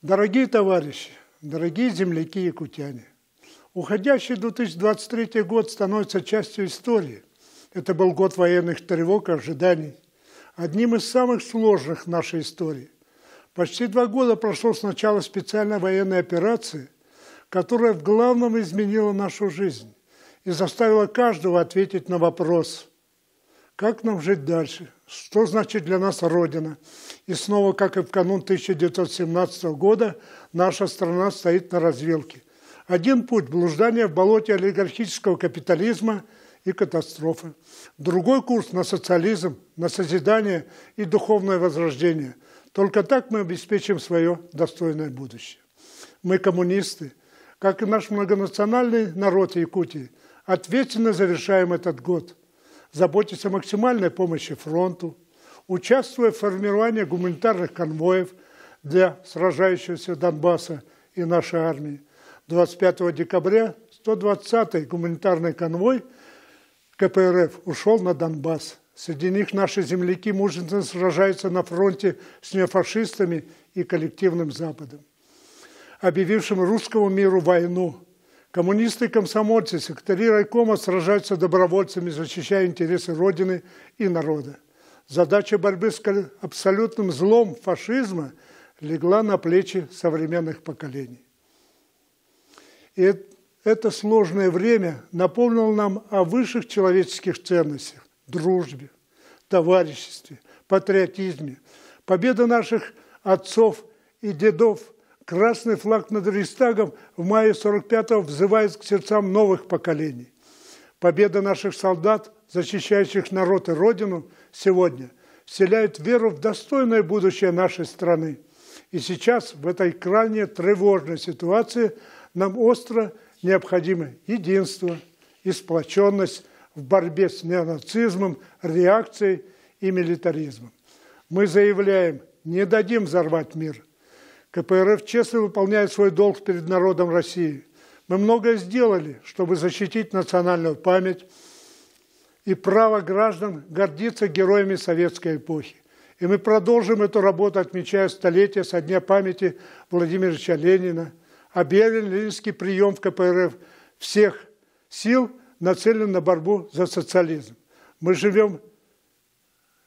Дорогие товарищи, дорогие земляки-якутяне, уходящий 2023 год становится частью истории. Это был год военных тревог и ожиданий, одним из самых сложных в нашей истории. Почти 2 года прошло с начала специальной военной операции, которая в главном изменила нашу жизнь и заставила каждого ответить на вопрос: как нам жить дальше? Что значит для нас Родина? И снова, как и в канун 1917 года, наша страна стоит на развилке. Один путь – блуждание в болоте олигархического капитализма и катастрофы. Другой курс – на социализм, на созидание и духовное возрождение. Только так мы обеспечим свое достойное будущее. Мы, коммунисты, как и наш многонациональный народ Якутии, ответственно завершаем этот год, заботясь о максимальной помощи фронту, участвуя в формировании гуманитарных конвоев для сражающегося Донбасса и нашей армии. 25 декабря 120-й гуманитарный конвой КПРФ ушел на Донбасс. Среди них наши земляки мужественно сражаются на фронте с неофашистами и коллективным Западом, объявившим русскому миру войну. Коммунисты и комсомольцы, секретари райкома сражаются добровольцами, защищая интересы Родины и народа. Задача борьбы с абсолютным злом фашизма легла на плечи современных поколений. И это сложное время напомнило нам о высших человеческих ценностях – дружбе, товариществе, патриотизме. Победа наших отцов и дедов, красный флаг над Рейхстагом в мае 45-го взывает к сердцам новых поколений. Победа наших солдат, защищающих народ и Родину, сегодня вселяет веру в достойное будущее нашей страны. И сейчас, в этой крайне тревожной ситуации, нам остро необходимо единство и сплоченность в борьбе с неонацизмом, реакцией и милитаризмом. Мы заявляем: не дадим взорвать мир. КПРФ честно выполняет свой долг перед народом России. Мы многое сделали, чтобы защитить национальную память и право граждан гордиться героями советской эпохи. И мы продолжим эту работу, отмечая столетие со дня памяти Владимира Ильича Ленина. Объявлен ленинский прием в КПРФ всех сил, нацелен на борьбу за социализм. Мы живем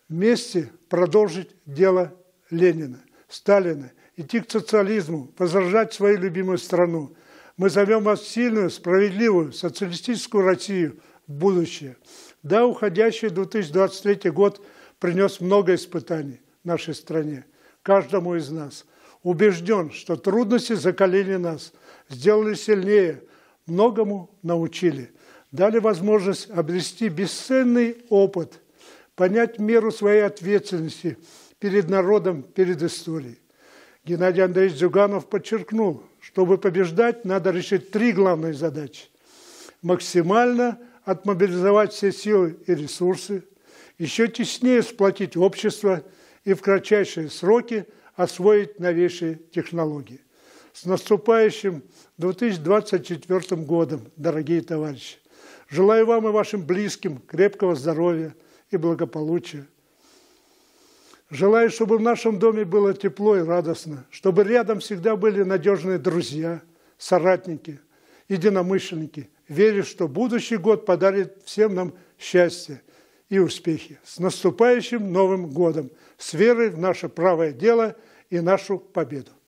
вместе продолжить дело Ленина, Сталина, идти к социализму, возрождать свою любимую страну. Мы зовем вас в сильную, справедливую, социалистическую Россию в будущее. Да, уходящий 2023 год принес много испытаний нашей стране, каждому из нас. Убежден, что трудности закалили нас, сделали сильнее, многому научили, дали возможность обрести бесценный опыт, понять меру своей ответственности перед народом, перед историей. Геннадий Андреевич Зюганов подчеркнул, чтобы побеждать, надо решить 3 главные задачи. Максимально отмобилизовать все силы и ресурсы, еще теснее сплотить общество и в кратчайшие сроки освоить новейшие технологии. С наступающим 2024 годом, дорогие товарищи! Желаю вам и вашим близким крепкого здоровья и благополучия. Желаю, чтобы в нашем доме было тепло и радостно, чтобы рядом всегда были надежные друзья, соратники, единомышленники. Верю, что будущий год подарит всем нам счастье и успехи. С наступающим Новым годом! С верой в наше правое дело и нашу победу!